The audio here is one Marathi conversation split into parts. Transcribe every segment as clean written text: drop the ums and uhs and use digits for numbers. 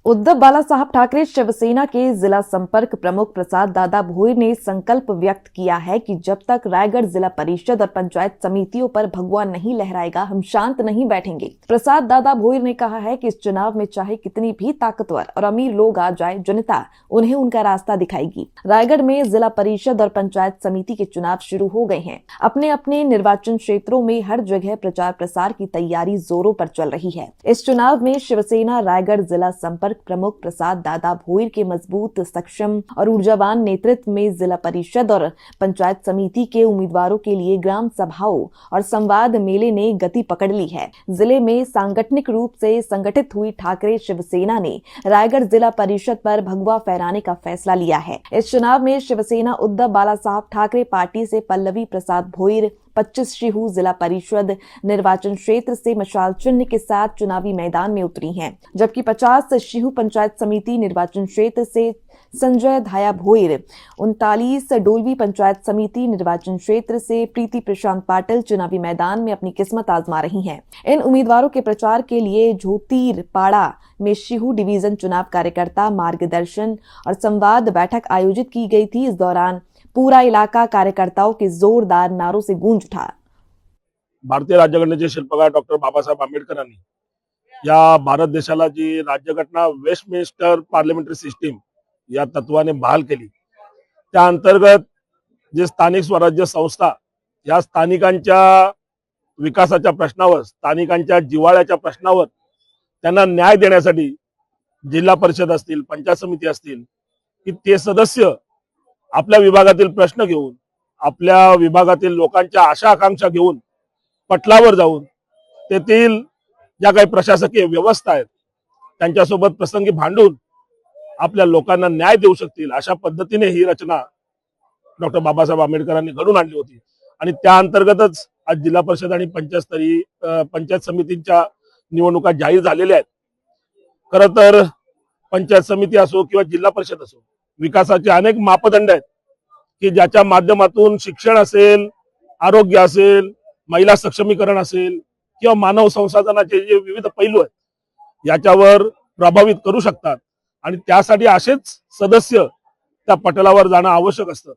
उद्धव बालासाहब ठाकरे शिवसेना के जिला संपर्क प्रमुख प्रसाद दादा भोईर ने संकल्प व्यक्त किया है कि जब तक रायगढ़ जिला परिषद और पंचायत समितियों पर भगवा नहीं लहराएगा, हम शांत नहीं बैठेंगे। प्रसाद दादा भोईर ने कहा है कि इस चुनाव में चाहे कितनी भी ताकतवर और अमीर लोग आ जाए, जनता उन्हें उनका रास्ता दिखाएगी। रायगढ़ में जिला परिषद और पंचायत समिति के चुनाव शुरू हो गए हैं। अपने अपने निर्वाचन क्षेत्रों में हर जगह प्रचार प्रसार की तैयारी जोरों पर चल रही है। इस चुनाव में शिवसेना रायगढ़ जिला संपर्क प्रमुख प्रसाद दादा भोईर के मजबूत, सक्षम और ऊर्जावान नेतृत्व में जिला परिषद और पंचायत समिति के उम्मीदवारों के लिए ग्राम सभाओं और संवाद मेले ने गति पकड़ ली है। जिले में सांगठनिक रूप से संगठित हुई ठाकरे शिवसेना ने रायगढ़ जिला परिषद पर भगवा फहराने का फैसला लिया है। इस चुनाव में शिवसेना उद्धव बालासाहब ठाकरे पार्टी से पल्लवी प्रसाद भोईर 25 शिहू जिला परिषद निर्वाचन क्षेत्र से मशाल चिन्ह के साथ चुनावी मैदान में उतरी हैं, जबकि 50 शिहू पंचायत समिति निर्वाचन क्षेत्र से संजय धाया भोईर, 39 डोलवी पंचायत समिति निर्वाचन क्षेत्र से प्रीति प्रशांत पाटिल चुनावी मैदान में अपनी किस्मत आजमा रही हैं। इन उम्मीदवारों के प्रचार के लिए झोतीर पाड़ा में शिहू डिवीजन चुनाव कार्यकर्ता मार्गदर्शन और संवाद बैठक आयोजित की गई थी। इस दौरान पूरा इलाका कार्यकर्ताओं के जोरदार नारों से गूंज उठा। भारतीय राज्यघटनेचे शिल्पकार डॉक्टर बाबासाहेब आंबेडकरांनी या भारत देशाला जी राज्यघटना वेस्टमिन्स्टर पार्लिमेंटरी सिस्टीम या तत्वाने बहाल केली, त्या अंतर्गत जे स्थानिक स्वराज्य संस्था या स्थानिकांच्या विकासाच्या प्रश्नावर, स्थानिकांच्या जिव्हाळ्याच्या प्रश्नावर त्यांना न्याय देण्यासाठी जिल्हा परिषद असतील, पंचायत समिती असतील, की ते सदस्य आपल्या विभागातील प्रश्न घेऊन, आपल्या विभागातील लोकांच्या आशा आकांक्षा घेऊन पटलावर जाऊन तेथील ज्या काही प्रशासकीय व्यवस्था आहेत त्यांच्यासोबत प्रसंगी भांडून आपल्या लोकांना न्याय देऊ शकतील, अशा पद्धतीने ही रचना डॉक्टर बाबासाहेब आंबेडकरांनी घडून आणली होती। आणि त्या अंतर्गतच आज जिल्हा परिषद आणि पंचायत समितींच्या निवडणुका जाहीर झालेल्या आहेत। खरं तर पंचायत समिती असो किंवा जिल्हा परिषद असो, विकासाचे अनेक मापदंड आहेत की ज्याच्या माध्यमातून शिक्षण असेल, आरोग्य असेल, महिला सक्षमीकरण असेल किंवा मानव संसाधनाचे जे विविध पैलू आहेत याच्यावर प्रभावित करू शकतात। आणि त्यासाठी असेच सदस्य त्या पटलावर जाणं आवश्यक असतं।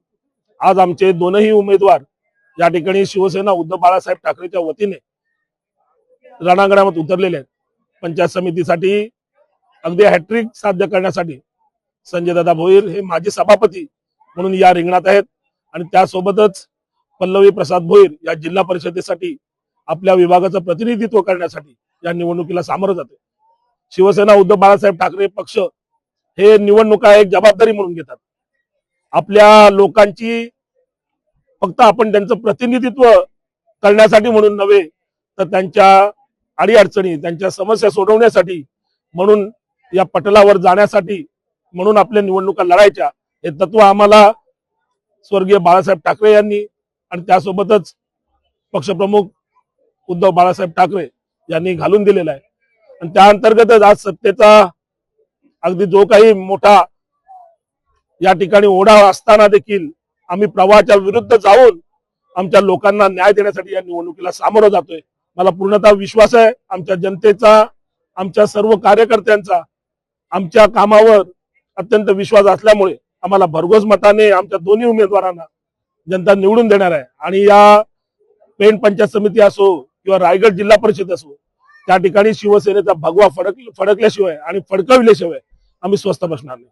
आज आमचे दोनही उमेदवार या ठिकाणी शिवसेना उद्धव बाळासाहेब ठाकरेच्या वतीने रणांगणात उतरलेले आहेत। पंचायत समितीसाठी अगदी हॅट्रिक साध्य करण्यासाठी संजय दादा भोईर हे माजी सभापती म्हणून या रिंगणात आहेत आणि त्यासोबतच पल्लवी प्रसाद भोईर या जिल्हा परिषदेसाठी आपल्या विभागाचं प्रतिनिधित्व करण्यासाठी या निवडणुकीला सामोरं जाते। शिवसेना उद्धव बाळासाहेब ठाकरे पक्ष हे निवडणुका एक जबाबदारी म्हणून घेतात। आपल्या लोकांची फक्त आपण त्यांचं प्रतिनिधित्व करण्यासाठी म्हणून नव्हे, तर त्यांच्या अडीअडचणी, त्यांच्या समस्या सोडवण्यासाठी म्हणून या पटलावर जाण्यासाठी म्हणून आपल्या निवडणुका लढायच्या, हे तत्व आम्हाला स्वर्गीय बाळासाहेब ठाकरे यांनी आणि त्यासोबतच पक्षप्रमुख उद्धव बाळासाहेब ठाकरे यांनी घालून दिलेला आहे। आणि त्या अंतर्गतच आज सत्तेचा अगदी जो काही मोठा या ठिकाणी ओढा असताना देखील आम्ही प्रवाहाच्या विरुद्ध जाऊन आमच्या लोकांना न्याय देण्यासाठी या निवडणुकीला सामोरं जातोय। मला पूर्णतः विश्वास आहे आमच्या जनतेचा, आमच्या सर्व कार्यकर्त्यांचा आमच्या कामावर अत्यंत विश्वास असल्यामुळे आम्हाला भरघोस मताने आमच्या दोन्ही उमेदवारांना जनता निवडून देणार आहे। आणि या पेण पंचायत समिती असो किंवा रायगड जिल्हा परिषद असो, त्या ठिकाणी शिवसेनेचा भगवा फडकल्याशिवाय आणि फडकविल्याशिवाय आम्ही स्वस्थ बसणार नाही।